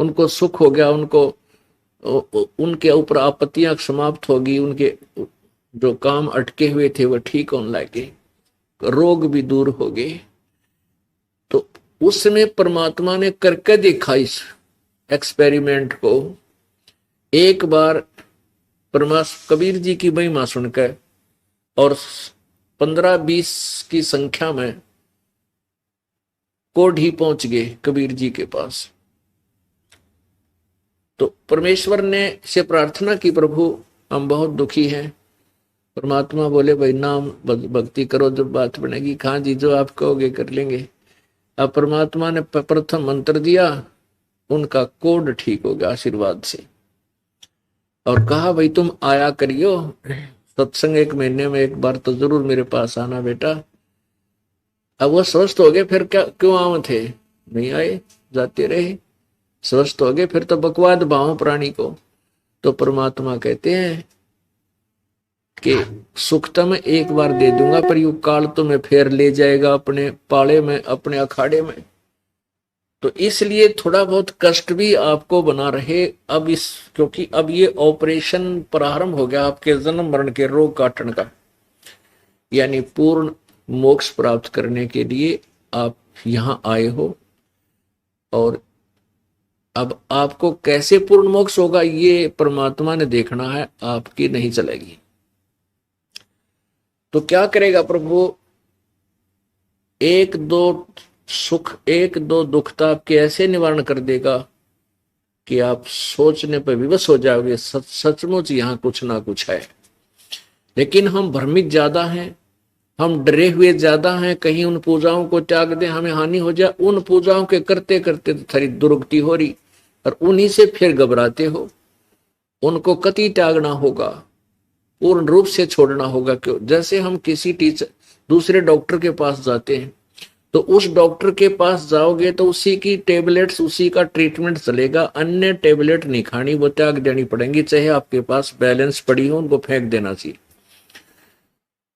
उनको सुख हो गया, उनको उनके ऊपर आपत्तियां समाप्त होगी, उनके जो काम अटके हुए थे वो ठीक होने लगे, रोग भी दूर हो गए। तो उस समय परमात्मा ने करके देखा इस एक्सपेरिमेंट को। एक बार कबीर जी की महिमा सुनकर और 15-20 की संख्या में कोढ़ी पहुंच गए कबीर जी के पास। तो परमेश्वर ने से प्रार्थना की, प्रभु हम बहुत दुखी हैं। परमात्मा बोले भाई नाम भक्ति करो, जब बात बनेगी। कहाँ जी, जो आप कहोगे कर लेंगे। अब परमात्मा ने प्रथम मंत्र दिया, उनका कोढ़ ठीक हो गया आशीर्वाद से, और कहा भाई तुम आया करियो सत्संग, 1 महीने में 1 बार तो जरूर मेरे पास आना बेटा। अब वो स्वस्थ हो गए, फिर क्या क्यों आम थे, नहीं आए, जाते रहे। स्वस्थ हो गए, फिर तो बकवाद भाव प्राणी को। तो परमात्मा कहते हैं कि सुख तो मैं 1 बार दे दूंगा, पर यू काल तो मैं फिर ले जाएगा अपने पाले में, अपने अखाड़े में। तो इसलिए थोड़ा बहुत कष्ट भी आपको बना रहे अब इस, क्योंकि अब ये ऑपरेशन प्रारंभ हो गया आपके जन्म मरण के रोग काटने का, यानी पूर्ण मोक्ष प्राप्त करने के लिए आप यहां आए हो। और अब आपको कैसे पूर्ण मोक्ष होगा ये परमात्मा ने देखना है, आपकी नहीं चलेगी। तो क्या करेगा प्रभु, 1-2 सुख 1-2 दुखता आपके ऐसे निवारण कर देगा कि आप सोचने पर विवश हो जाओगे, सचमुच यहां कुछ ना कुछ है। लेकिन हम भ्रमित ज्यादा हैं, हम डरे हुए ज्यादा हैं, कहीं उन पूजाओं को त्याग दें हमें हानि हो जाए। उन पूजाओं के करते करते तो थोड़ी दुर्गति हो रही, और उन्हीं से फिर घबराते हो। उनको कति त्यागना होगा, पूर्ण रूप से छोड़ना होगा। क्यों, जैसे हम किसी दूसरे डॉक्टर के पास जाते हैं, तो उस डॉक्टर के पास जाओगे तो उसी की टेबलेट्स, उसी का ट्रीटमेंट चलेगा, अन्य टेबलेट नहीं खानी, वो त्याग देनी पड़ेंगी। चाहे आपके पास बैलेंस पड़ी हो, उनको फेंक देना चाहिए।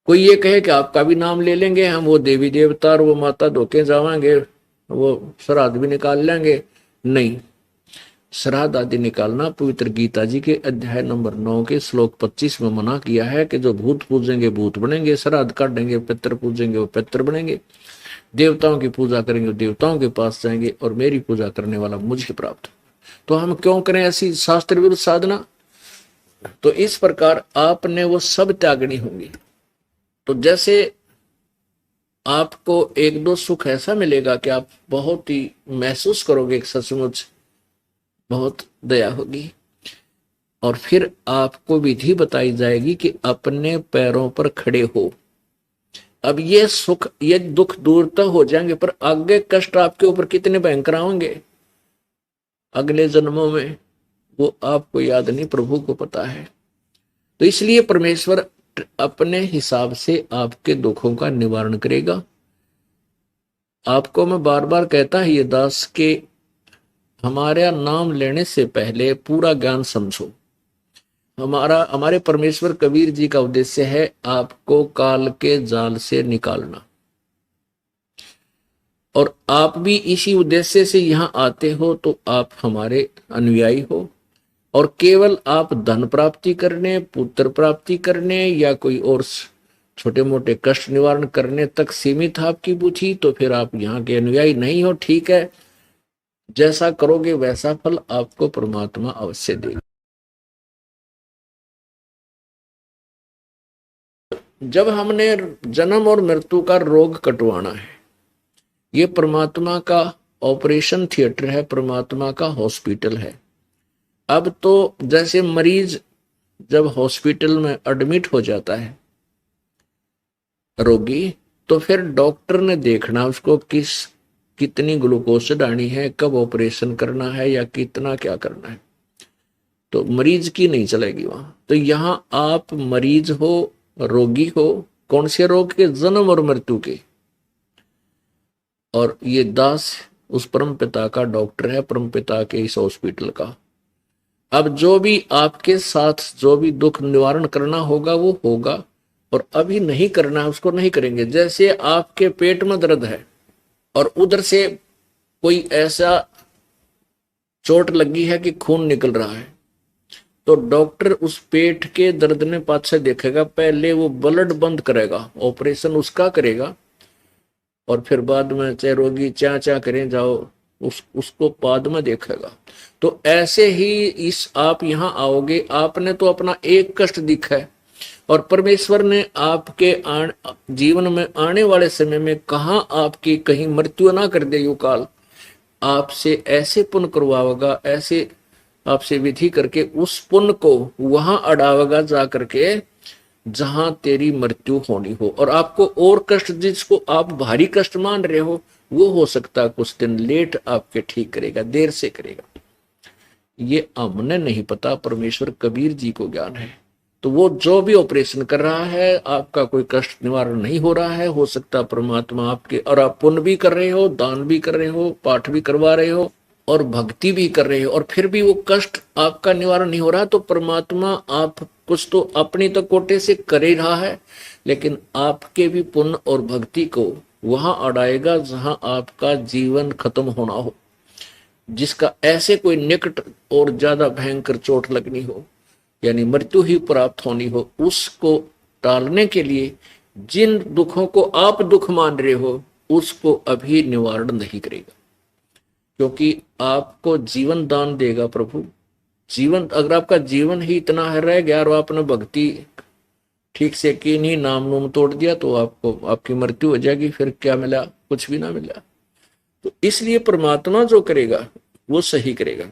कोई ये कहे कि आपका भी नाम ले लेंगे हम, वो देवी देवता और वो माता धोके जावांगे, वो श्राद्ध भी निकाल लेंगे, नहीं। श्राद्ध आदि निकालना पवित्र गीता जी के अध्याय नंबर 9 के श्लोक 25 में मना किया है कि जो भूत पूजेंगे भूत बनेंगे, श्राद्ध काटेंगे, पितर पूजेंगे वो पितर बनेंगे, देवताओं की पूजा करेंगे देवताओं के पास जाएंगे, और मेरी पूजा करने वाला मुझे प्राप्त। तो हम क्यों करें ऐसी शास्त्र विरुद्ध साधना। तो इस प्रकार आपने वो सब त्यागनी होंगी। तो जैसे आपको 1-2 सुख ऐसा मिलेगा कि आप बहुत ही महसूस करोगे सचमुच बहुत दया होगी, और फिर आपको विधि बताई जाएगी कि अपने पैरों पर खड़े हो। अब ये सुख ये दुख दूर तो हो जाएंगे, पर आगे कष्ट आपके ऊपर कितने भयंकर होंगे अगले जन्मों में, वो आपको याद नहीं, प्रभु को पता है। तो इसलिए परमेश्वर अपने हिसाब से आपके दुखों का निवारण करेगा। आपको मैं बार बार कहता है ये दास के हमारा नाम लेने से पहले पूरा ज्ञान समझो। हमारे परमेश्वर कबीर जी का उद्देश्य है आपको काल के जाल से निकालना, और आप भी इसी उद्देश्य से यहां आते हो। तो आप हमारे अनुयायी हो, और केवल आप धन प्राप्ति करने, पुत्र प्राप्ति करने, या कोई और छोटे मोटे कष्ट निवारण करने तक सीमित आपकी बुद्धि, तो फिर आप यहाँ के अनुयायी नहीं हो। ठीक है, जैसा करोगे वैसा फल आपको परमात्मा अवश्य देगा। जब हमने जन्म और मृत्यु का रोग कटवाना है, ये परमात्मा का ऑपरेशन थिएटर है, परमात्मा का हॉस्पिटल है। अब तो जैसे मरीज जब हॉस्पिटल में एडमिट हो जाता है रोगी, तो फिर डॉक्टर ने देखना उसको कितनी ग्लूकोज डालनी है, कब ऑपरेशन करना है, या कितना क्या करना है। तो मरीज की नहीं चलेगी वहां। तो यहां आप मरीज हो, रोगी हो, कौन से रोग के, जन्म और मृत्यु के। और ये दास उस परम पिता का डॉक्टर है, परम पिता के इस हॉस्पिटल का। अब जो भी आपके साथ जो भी दुख निवारण करना होगा वो होगा, और अभी नहीं करना है उसको नहीं करेंगे। जैसे आपके पेट में दर्द है और उधर से कोई ऐसा चोट लगी है कि खून निकल रहा है, तो डॉक्टर उस पेट के दर्द ने पाछे देखेगा, पहले वो ब्लड बंद करेगा, ऑपरेशन उसका करेगा, और फिर बाद में चाहे रोगी चा चा करें जाओ उसको बाद में देखेगा। तो ऐसे ही इस आप यहाँ आओगे, आपने तो अपना एक कष्ट दिखा है, और परमेश्वर ने आपके जीवन में आने वाले समय में कहा आपकी कहीं मृत्यु ना कर दे, युकाल आपसे ऐसे पुण्य करवाएगा, ऐसे आपसे विधि करके उस पुण्य को वहां अड़ावेगा जा करके जहां तेरी मृत्यु होनी हो। और आपको और कष्ट जिसको आप भारी कष्ट मान रहे हो, वो हो सकता है कुछ दिन लेट आपके ठीक करेगा, देर से करेगा। ये हमने नहीं पता, परमेश्वर कबीर जी को ज्ञान है। तो वो जो भी ऑपरेशन कर रहा है, आपका कोई कष्ट निवारण नहीं हो रहा है, हो सकता परमात्मा आपके, और आप पुण्य भी कर रहे हो, दान भी कर रहे हो, पाठ भी करवा रहे हो और भक्ति भी कर रहे हो, और फिर भी वो कष्ट आपका निवारण नहीं हो रहा, तो परमात्मा आप कुछ तो अपनी तो कोटे से कर ही रहा है, लेकिन आपके भी पुण्य और भक्ति को वहां अड़ाएगा जहां आपका जीवन खत्म होना हो, जिसका ऐसे कोई निकट और ज्यादा भयंकर चोट लगनी हो, यानी मृत्यु ही प्राप्त होनी हो, उसको टालने के लिए जिन दुखों को आप दुख मान रहे हो उसको अभी निवारण नहीं करेगा, क्योंकि आपको जीवन दान देगा प्रभु। जीवन, अगर आपका जीवन ही इतना है रह गया और आपने भक्ति ठीक से की नहीं, नाम नूम तोड़ दिया, तो आपको आपकी मृत्यु हो जाएगी, फिर क्या मिला? कुछ भी ना मिला। तो इसलिए परमात्मा जो करेगा वो सही करेगा।